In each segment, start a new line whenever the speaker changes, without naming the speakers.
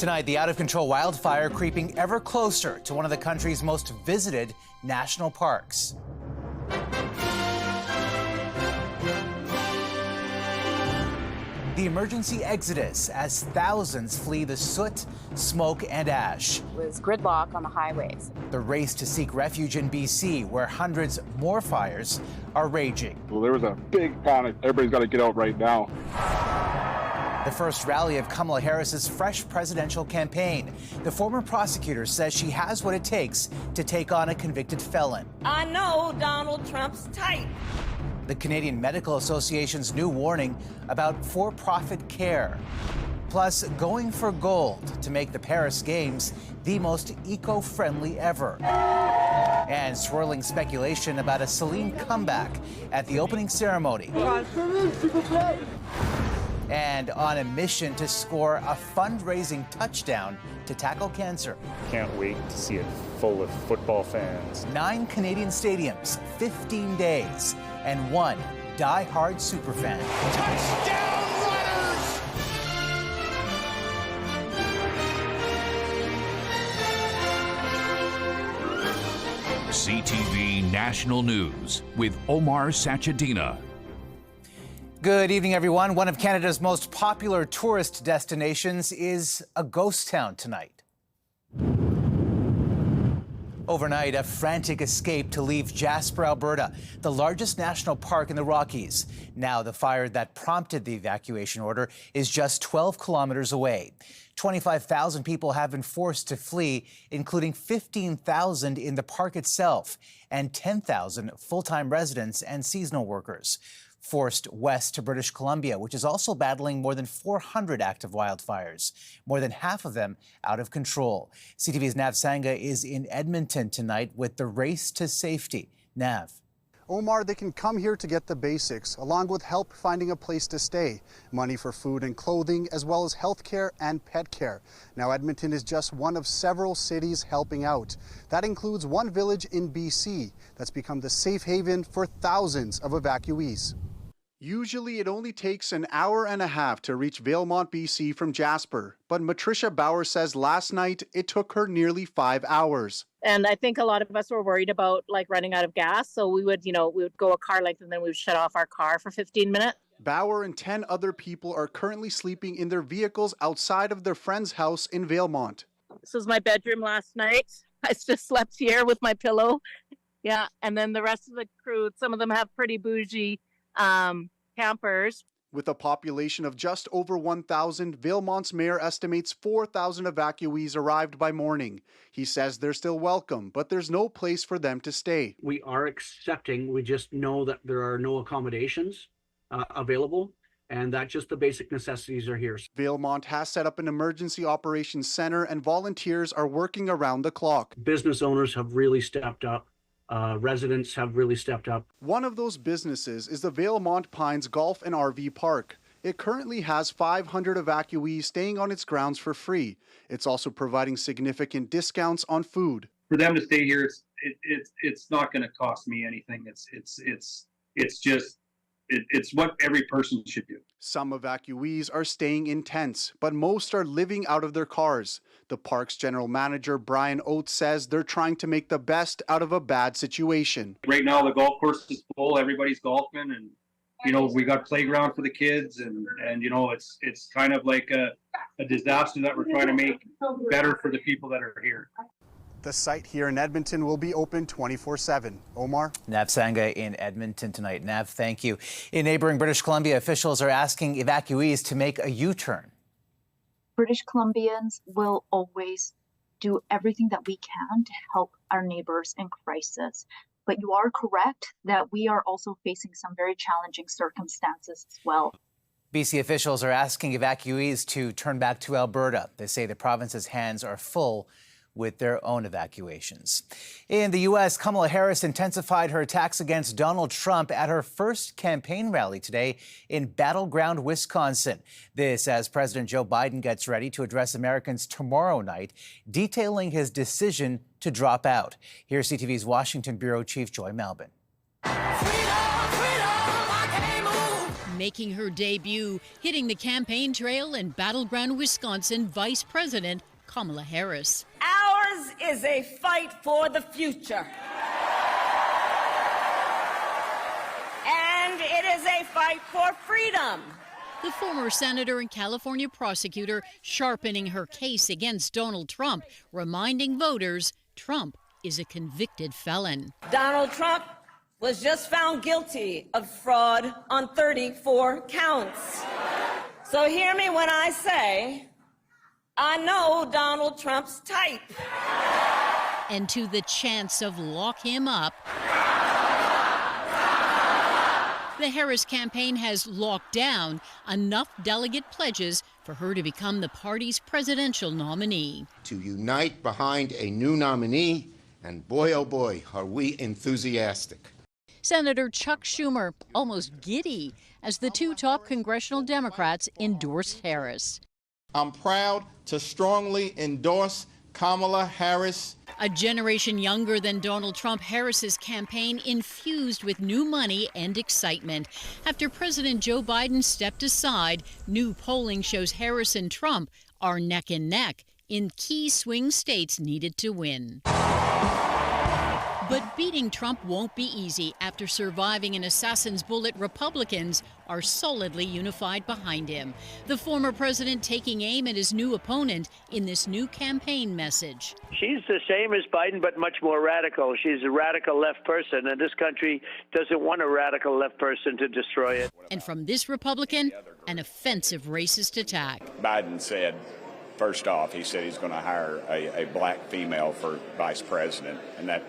Tonight, the out-of-control wildfire creeping ever closer to one of the country's most visited national parks. The emergency exodus as thousands flee the soot, smoke, and ash.
It was gridlock on the highways.
The race to seek refuge in BC, where hundreds more fires are raging.
Well, there was a big panic. Everybody's got to get out right now.
The first rally of Kamala Harris's fresh presidential campaign. The former prosecutor says she has what it takes to take on a convicted felon.
I know Donald Trump's type.
The Canadian Medical Association's new warning about for-profit care. Plus, going for gold to make the Paris Games the most eco-friendly ever. And swirling speculation about a Celine comeback at the opening ceremony. And on a mission to score a fundraising touchdown to tackle cancer.
Can't wait to see it full of football fans. 9
Canadian stadiums, 15 days, and 1 die-hard superfan.
Touchdown runners!
CTV National News with Omar Sachedina.
Good evening, everyone. One of Canada's most popular tourist destinations is a ghost town tonight. Overnight, a frantic escape to leave Jasper, Alberta, the largest national park in the Rockies. Now, the fire that prompted the evacuation order is just 12 kilometers away. 25,000 people have been forced to flee, including 15,000 in the park itself and 10,000 full-time residents and seasonal workers. Forced west to British Columbia, which is also battling more than 400 active wildfires, more than half of them out of control. CTV's Nav Sanga is in Edmonton tonight with the race to safety. Nav.
Omar, they can come here to get the basics, along with help finding a place to stay, money for food and clothing, as well as health care and pet care. Now, Edmonton is just one of several cities helping out. That includes one village in BC that's become the safe haven for thousands of evacuees. Usually it only takes an hour and a half to reach Valemount, BC from Jasper, but Matricia Bauer says last night it took her nearly 5 hours.
And I think a lot of us were worried about running out of gas, so we would go a car length and then we would shut off our car for 15 minutes.
Bauer and 10 other people are currently sleeping in their vehicles outside of their friend's house in Valemount.
This was my bedroom last night. I just slept here with my pillow. Yeah, and then the rest of the crew, some of them have pretty bougie campers.
With a population of just over 1,000, Valemount's mayor estimates 4,000 evacuees arrived by morning. He says they're still welcome, but there's no place for them to stay.
We are accepting, we just know that there are no accommodations available, and that just the basic necessities are here.
Valemount has set up an emergency operations center, and volunteers are working around the clock.
Business owners have really stepped up. Residents have really stepped up.
One of those businesses is the Valemount Pines Golf and RV Park. It currently has 500 evacuees staying on its grounds for free. It's also providing significant discounts on food.
For them to stay here, it's not going to cost me anything. It's what every person should do.
Some evacuees are staying in tents, but most are living out of their cars. The park's general manager, Brian Oates, says they're trying to make the best out of a bad situation.
Right now, the golf course is full. Everybody's golfing, and we got playground for the kids, and it's kind of like a disaster that we're trying to make better for the people that are here.
The site here in Edmonton will be open 24/7. Omar?
Nav Sanga in Edmonton tonight. Nav, thank you. In neighboring British Columbia, officials are asking evacuees to make a U-turn.
British Columbians will always do everything that we can to help our neighbors in crisis. But you are correct that we are also facing some very challenging circumstances as well.
BC officials are asking evacuees to turn back to Alberta. They say the province's hands are full with their own evacuations. In the U.S., Kamala Harris intensified her attacks against Donald Trump at her first campaign rally today in battleground Wisconsin. This as President Joe Biden gets ready to address Americans tomorrow night, detailing his decision to drop out. Here's CTV's Washington Bureau Chief Joy Malbin.
making her debut, hitting the campaign trail in battleground Wisconsin Vice President Kamala Harris.
Ours is a fight for the future. And it is a fight for freedom.
The former senator and California prosecutor sharpening her case against Donald Trump, reminding voters Trump is a convicted felon.
Donald Trump was just found guilty of fraud on 34 counts. So hear me when I say, I know Donald Trump's type.
And to the chance of lock him up, the Harris campaign has locked down enough delegate pledges for her to become the party's presidential nominee.
To unite behind a new nominee, and boy, oh boy, are we enthusiastic.
Senator Chuck Schumer almost giddy as the two top congressional Democrats endorsed Harris.
I'm proud to strongly endorse Kamala Harris.
A generation younger than Donald Trump, Harris's campaign infused with new money and excitement. After President Joe Biden stepped aside, new polling shows Harris and Trump are neck and neck in key swing states needed to win. But beating Trump won't be easy. After surviving an assassin's bullet, Republicans are solidly unified behind him. The former president taking aim at his new opponent in this new campaign message.
She's the same as Biden, but much more radical. She's a radical left person, and this country doesn't want a radical left person to destroy it.
And from this Republican, an offensive racist attack.
Biden said, first off, he said he's going to hire a black female for vice president, and that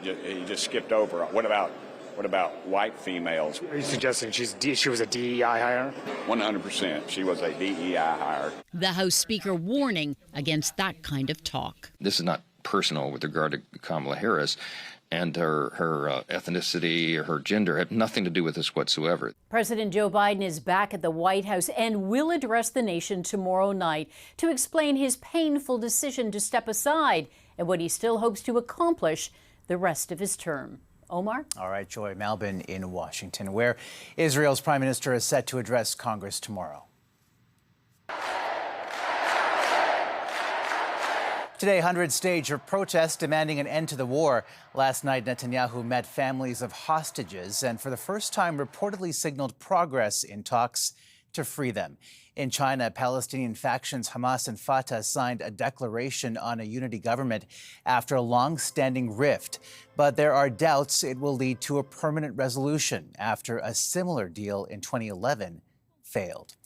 he just skipped over. What about white females?
Are you suggesting she was a DEI hire?
100%. She was a DEI hire.
The House Speaker warning against that kind of talk.
This is not personal with regard to Kamala Harris, and her ethnicity or her gender have nothing to do with this whatsoever.
President Joe Biden is back at the White House and will address the nation tomorrow night to explain his painful decision to step aside and what he still hopes to accomplish the rest of his term. Omar?
All right, Joy Malbin in Washington, where Israel's prime minister is set to address Congress tomorrow. Today, hundreds staged a protest demanding an end to the war. Last night, Netanyahu met families of hostages and for the first time reportedly signaled progress in talks to free them. In China, Palestinian factions Hamas and Fatah signed a declaration on a unity government after a long-standing rift. But there are doubts it will lead to a permanent resolution after a similar deal in 2011 failed.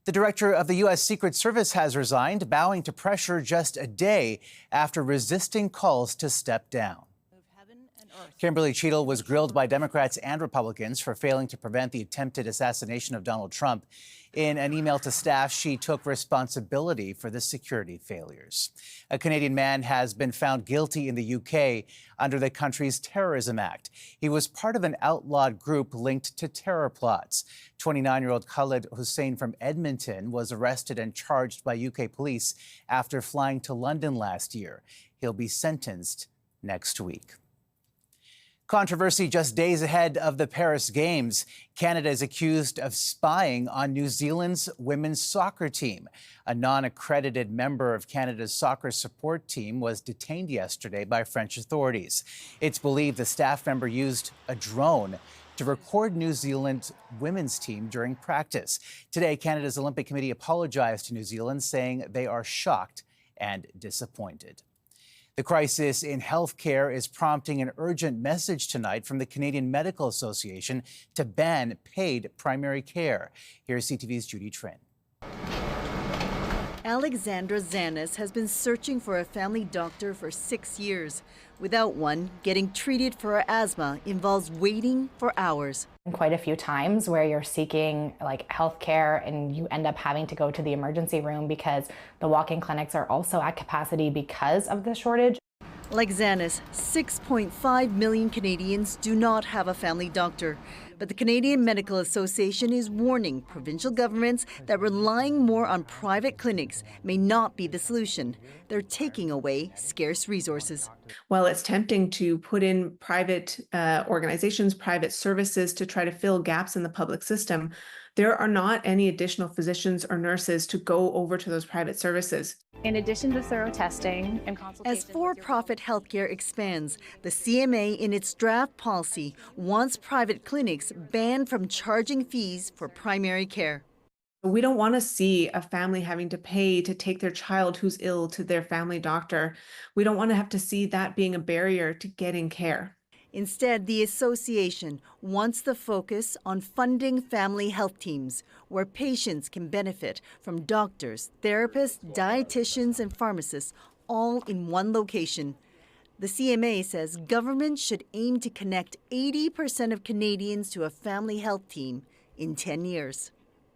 The director of the U.S. Secret Service has resigned, bowing to pressure just a day after resisting calls to step down. Kimberly Cheadle was grilled by Democrats and Republicans for failing to prevent the attempted assassination of Donald Trump. In an email to staff, she took responsibility for the security failures. A Canadian man has been found guilty in the UK under the country's Terrorism Act. He was part of an outlawed group linked to terror plots. 29-year-old Khalid Hussein from Edmonton was arrested and charged by UK police after flying to London last year. He'll be sentenced next week. Controversy just days ahead of the Paris Games. Canada is accused of spying on New Zealand's women's soccer team. A non-accredited member of Canada's soccer support team was detained yesterday by French authorities. It's believed the staff member used a drone to record New Zealand's women's team during practice. Today, Canada's Olympic Committee apologized to New Zealand, saying they are shocked and disappointed. The crisis in healthcare is prompting an urgent message tonight from the Canadian Medical Association to ban paid primary care. Here's CTV's Judy Trin.
Alexandra Zanis has been searching for a family doctor for 6 years. Without one, getting treated for her asthma involves waiting for hours.
Quite a few times where you're seeking health care and you end up having to go to the emergency room because the walk-in clinics are also at capacity because of the shortage.
Like Zanis, 6.5 million Canadians do not have a family doctor. But the Canadian Medical Association is warning provincial governments that relying more on private clinics may not be the solution. They're taking away scarce resources.
While it's tempting to put in private organizations, private services to try to fill gaps in the public system, there are not any additional physicians or nurses to go over to those private services.
In addition to thorough testing and consultations...
As for-profit healthcare expands, the CMA in its draft policy wants private clinics banned from charging fees for primary care.
We don't want to see a family having to pay to take their child who's ill to their family doctor. We don't want to have to see that being a barrier to getting care.
Instead, the association wants the focus on funding family health teams, where patients can benefit from doctors, therapists, dietitians, and pharmacists, all in one location. The CMA says governments should aim to connect 80% of Canadians to a family health team in 10 years.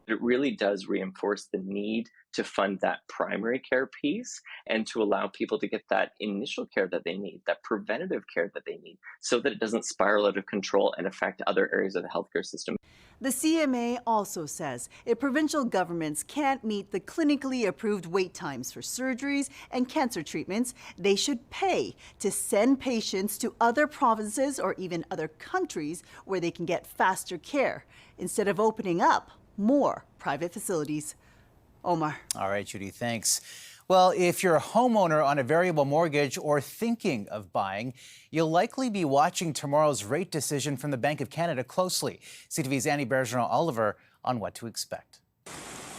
It really does reinforce the need to fund that primary care piece and to allow people to get that initial care that they need, that preventative care that they need, so that it doesn't spiral out of control and affect other areas of the healthcare system.
The CMA also says if provincial governments can't meet the clinically approved wait times for surgeries and cancer treatments, they should pay to send patients to other provinces or even other countries where they can get faster care, instead of opening up more private facilities. Omar.
All right, Judy, thanks. Well, if you're a homeowner on a variable mortgage or thinking of buying, you'll likely be watching tomorrow's rate decision from the Bank of Canada closely. CTV's Annie Bergeron-Oliver on what to expect.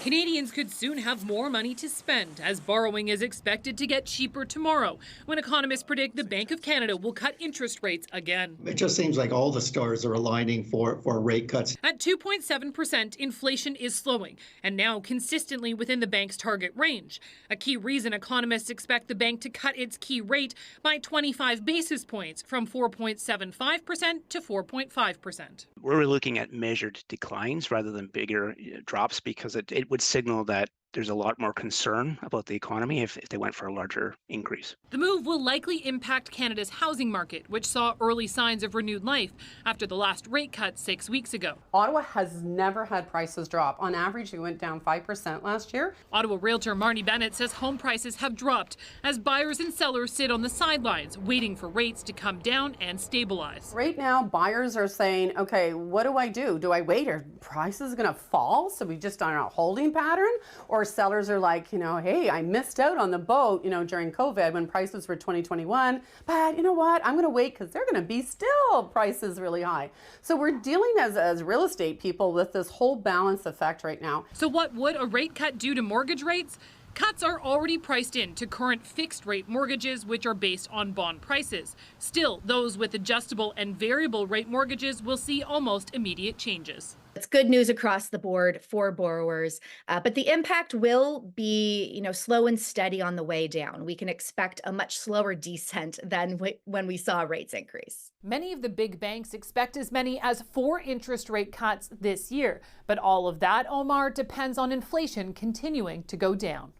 Canadians could soon have more money to spend, as borrowing is expected to get cheaper tomorrow, when economists predict the Bank of Canada will cut interest rates again.
It just seems like all the stars are aligning for rate cuts.
At 2.7%, inflation is slowing, and now consistently within the bank's target range. A key reason economists expect the bank to cut its key rate by 25 basis points, from 4.75% to 4.5%.
We're looking at measured declines rather than bigger drops, because it would signal that there's a lot more concern about the economy if they went for a larger increase.
The move will likely impact Canada's housing market, which saw early signs of renewed life after the last rate cut 6 weeks ago.
Ottawa has never had prices drop. On average, we went down 5% last year.
Ottawa realtor Marnie Bennett says home prices have dropped as buyers and sellers sit on the sidelines, waiting for rates to come down and stabilize.
Right now, buyers are saying, okay, what do I do? Do I wait? Are prices going to fall? So we just are on a holding pattern? Or sellers are like, hey, I missed out on the boat, during COVID when prices were 2021, but you know what? I'm going to wait because they're going to be still prices really high. So we're dealing as real estate people with this whole balance effect right now.
So what would a rate cut do to mortgage rates? Cuts are already priced into current fixed-rate mortgages, which are based on bond prices. Still, those with adjustable and variable-rate mortgages will see almost immediate changes.
It's good news across the board for borrowers, but the impact will be, slow and steady on the way down. We can expect a much slower descent than when we saw rates increase.
Many of the big banks expect as many as 4 interest rate cuts this year, but all of that, Omar, depends on inflation continuing to go down.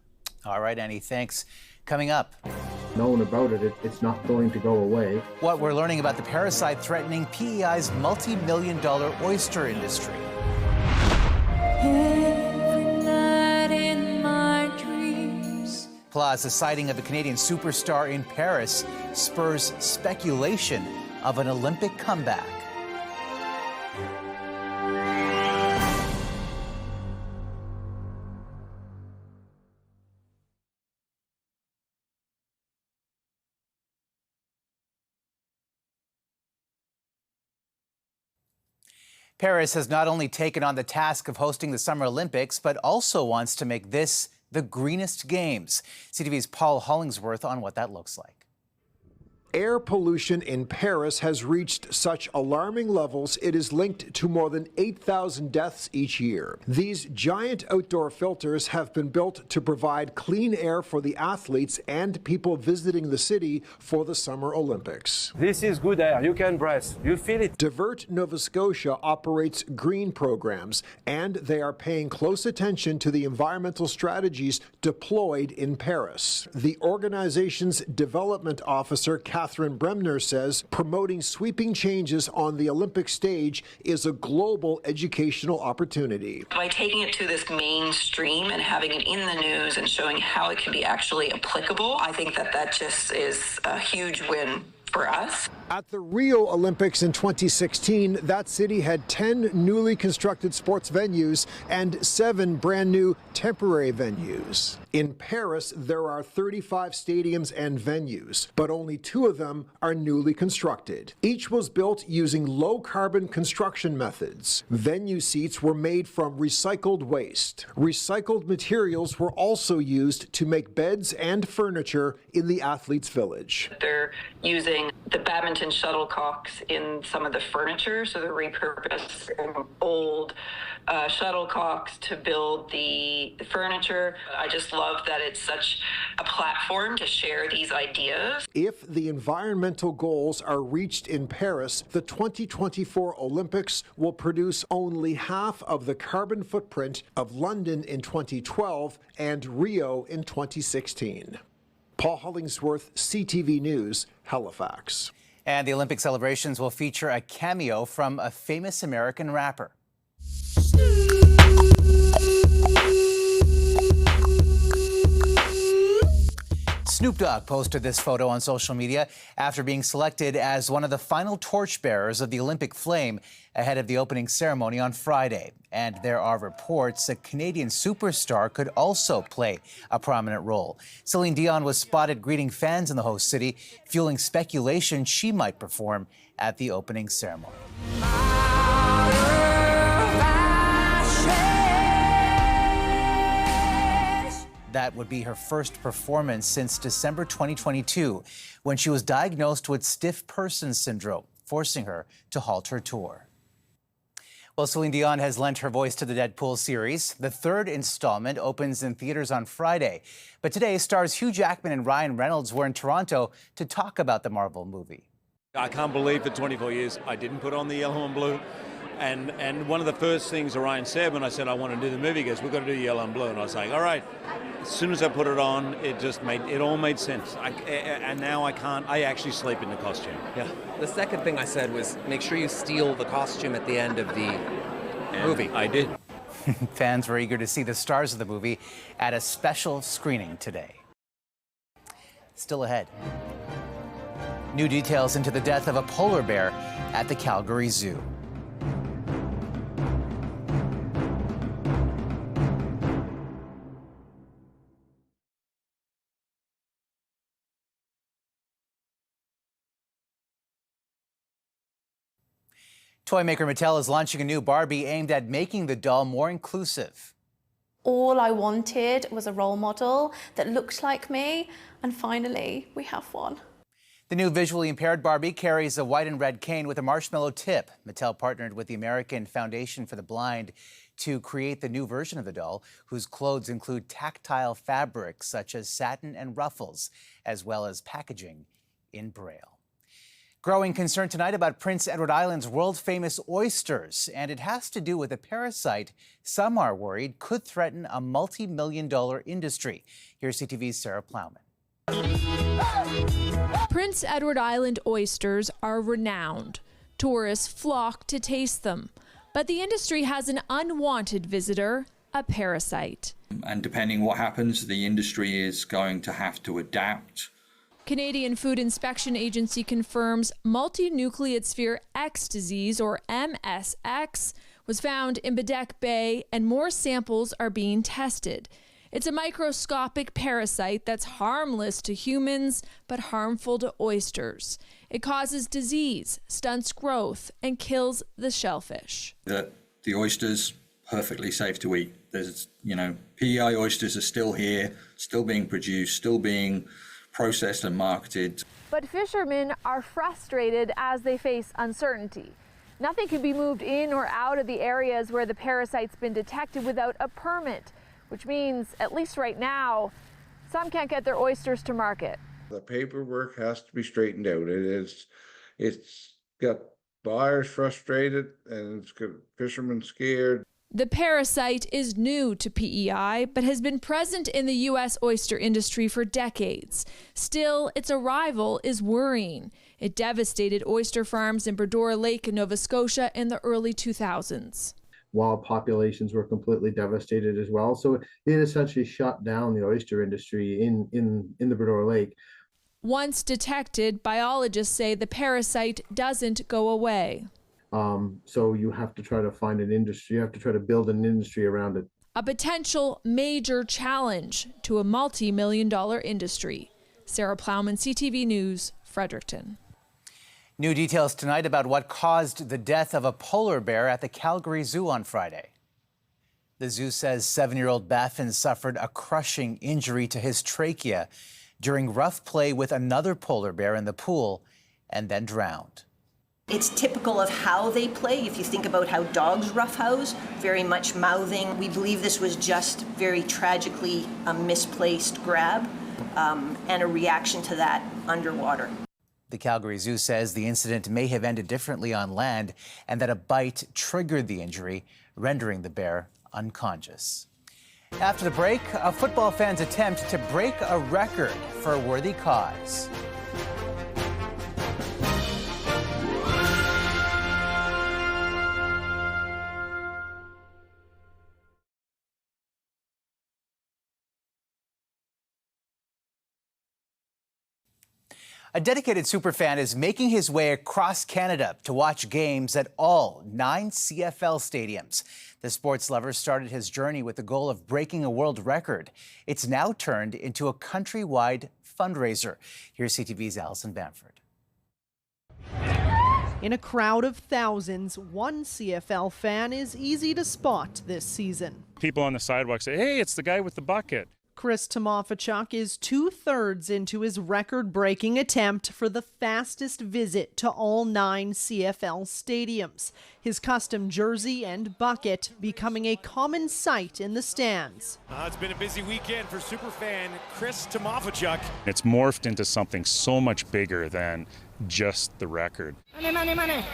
All right, Annie, thanks. Coming up.
Known about it, it's not going to go away.
What we're learning about the parasite threatening PEI's multi-million-dollar oyster industry.
Every night in my dreams.
Plus, the sighting of the Canadian superstar in Paris spurs speculation of an Olympic comeback. Paris has not only taken on the task of hosting the Summer Olympics, but also wants to make this the greenest games. CTV's Paul Hollingsworth on what that looks like.
Air pollution in Paris has reached such alarming levels it is linked to more than 8,000 deaths each year. These giant outdoor filters have been built to provide clean air for the athletes and people visiting the city for the Summer Olympics.
This is good air. You can breathe. You feel it.
Divert Nova Scotia operates green programs, and they are paying close attention to the environmental strategies deployed in Paris. The organization's development officer, Catherine Bremner, says promoting sweeping changes on the Olympic stage is a global educational opportunity.
By taking it to this mainstream and having it in the news and showing how it can be actually applicable, I think that just is a huge win for us.
At the Rio Olympics in 2016, that city had 10 newly constructed sports venues and 7 brand new temporary venues. In Paris, there are 35 stadiums and venues, but only 2 of them are newly constructed. Each was built using low-carbon construction methods. Venue seats were made from recycled waste. Recycled materials were also used to make beds and furniture in the athletes' village.
They're using the badminton shuttlecocks in some of the furniture, so they're repurposed old shuttlecocks to build the furniture. I just love that it's such a platform to share these ideas.
If the environmental goals are reached in Paris, the 2024 Olympics will produce only half of the carbon footprint of London in 2012 and Rio in 2016. Paul Hollingsworth, CTV News, Halifax.
And the Olympic celebrations will feature a cameo from a famous American rapper. Snoop Dogg posted this photo on social media after being selected as one of the final torchbearers of the Olympic flame ahead of the opening ceremony on Friday. And there are reports a Canadian superstar could also play a prominent role. Celine Dion was spotted greeting fans in the host city, fueling speculation she might perform at the opening ceremony. That would be her first performance since December 2022, when she was diagnosed with stiff person syndrome, forcing her to halt her tour. Well, Celine Dion has lent her voice to the Deadpool series. The 3rd installment opens in theaters on Friday. But today, stars Hugh Jackman and Ryan Reynolds were in Toronto to talk about the Marvel movie.
I can't believe for 24 years I didn't put on the yellow and blue. And one of the first things Orion said when I said I want to do the movie, he goes, we've got to do yellow and blue. And I was like, all right. As soon as I put it on, it all made sense. And now I actually sleep in the costume.
Yeah. The second thing I said was make sure you steal the costume at the end of the movie.
I did.
Fans were eager to see the stars of the movie at a special screening today. Still ahead. New details into the death of a polar bear at the Calgary Zoo. Toy maker Mattel is launching a new Barbie aimed at making the doll more inclusive.
All I wanted was a role model that looked like me, and finally, we have one.
The new visually impaired Barbie carries a white and red cane with a marshmallow tip. Mattel partnered with the American Foundation for the Blind to create the new version of the doll, whose clothes include tactile fabrics such as satin and ruffles, as well as packaging in Braille. Growing concern tonight about Prince Edward Island's world-famous oysters, and it has to do with a parasite some are worried could threaten a multi-million-dollar industry. Here's CTV's Sarah Plowman.
Prince Edward Island oysters are renowned. Tourists flock to taste them. But the industry has an unwanted visitor, a parasite.
And depending what happens, the industry is going to have to adapt.
Canadian Food Inspection Agency confirms multinucleate sphere X disease, or MSX, was found in Badek Bay, and more samples are being tested. It's a microscopic parasite that's harmless to humans, but harmful to oysters. It causes disease, stunts growth, and kills the shellfish.
The oysters, perfectly safe to eat. There's, PEI oysters are still here, still being produced, still being processed and marketed.
But fishermen are frustrated as they face uncertainty. Nothing can be moved in or out of the areas where the parasite's been detected without a permit, which means, at least right now, some can't get their oysters to market.
The paperwork has to be straightened out. It's got buyers frustrated and it's got fishermen scared.
The parasite is new to PEI, but has been present in the U.S. oyster industry for decades. Still, its arrival is worrying. It devastated oyster farms in Bredor Lake in Nova Scotia in the early 2000s.
Wild populations were completely devastated as well. So it essentially shut down the oyster industry in the Bredor Lake.
Once detected, biologists say the parasite doesn't go away.
So you have to try to find an industry, you have to try to build an industry around it.
A potential major challenge to a multi-million-dollar industry. Sarah Plowman, CTV News, Fredericton.
New details tonight about what caused the death of a polar bear at the Calgary Zoo on Friday. The zoo says 7-year-old Baffin suffered a crushing injury to his trachea during rough play with another polar bear in the pool and then drowned.
It's typical of how they play. If you think about how dogs roughhouse, very much mouthing. We believe this was just very tragically a misplaced grab and a reaction to that underwater.
The Calgary Zoo says the incident may have ended differently on land and that a bite triggered the injury, rendering the bear unconscious. After the break, a football fan's attempt to break a record for a worthy cause. A dedicated superfan is making his way across Canada to watch games at all 9 CFL stadiums. The sports lover started his journey with the goal of breaking a world record. It's now turned into a countrywide fundraiser. Here's CTV's Alison Bamford.
In a crowd of thousands, one CFL fan is easy to spot this season.
People on the sidewalk say, "Hey, it's the guy with the bucket."
Chris Tomofachuk is 2/3 into his record-breaking attempt for the fastest visit to all 9 CFL stadiums. His custom jersey and bucket becoming a common sight in the stands.
It's been a busy weekend for superfan Chris Tomofachuk.
It's morphed into something so much bigger than just the record.
Money, money, money.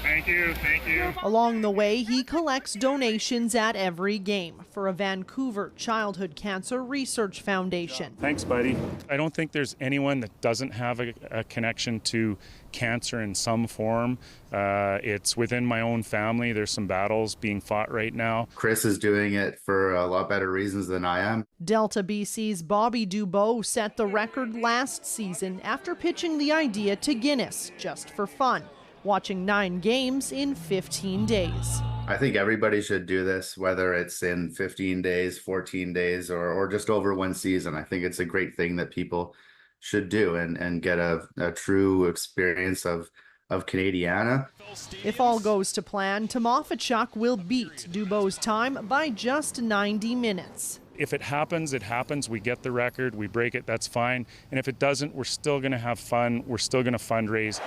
Thank you, thank you.
Along the way, he collects donations at every game for a Vancouver Childhood Cancer Research Foundation.
Thanks, buddy. I don't think there's anyone that doesn't have a connection to cancer in some form. It's within my own family. There's some battles being fought right now.
Chris is doing it for a lot better reasons than I am.
Delta BC's Bobby Dubois set the record last season after pitching the idea to Guinness just for fun, watching 9 games in 15 days.
I think everybody should do this, whether it's in 15 days, 14 days, or just over one season. I think it's a great thing that people should do and get a true experience of Canadiana.
If all goes to plan, Tomofachuk will beat Dubois' time by just 90 minutes.
If it happens, it happens. We get the record, we break it, that's fine. And if it doesn't, we're still going to have fun. We're still going to fundraise.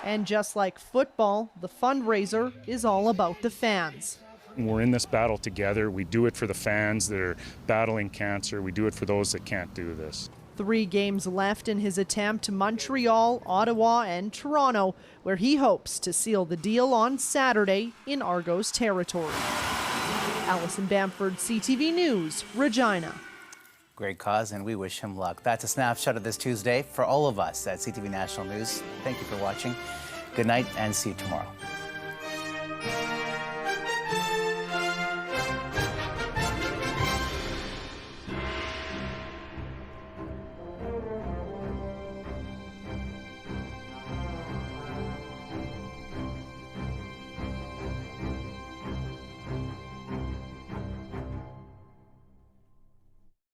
And just like football, the fundraiser is all about the fans.
We're in this battle together. We do it for the fans that are battling cancer. We do it for those that can't do this.
3 games left in his attempt: Montreal, Ottawa, and Toronto, where he hopes to seal the deal on Saturday in Argos territory. Alison Bamford, CTV News, Regina.
Great cause, and we wish him luck. That's a snapshot of this Tuesday for all of us at CTV National News. Thank you for watching. Good night, and see you tomorrow.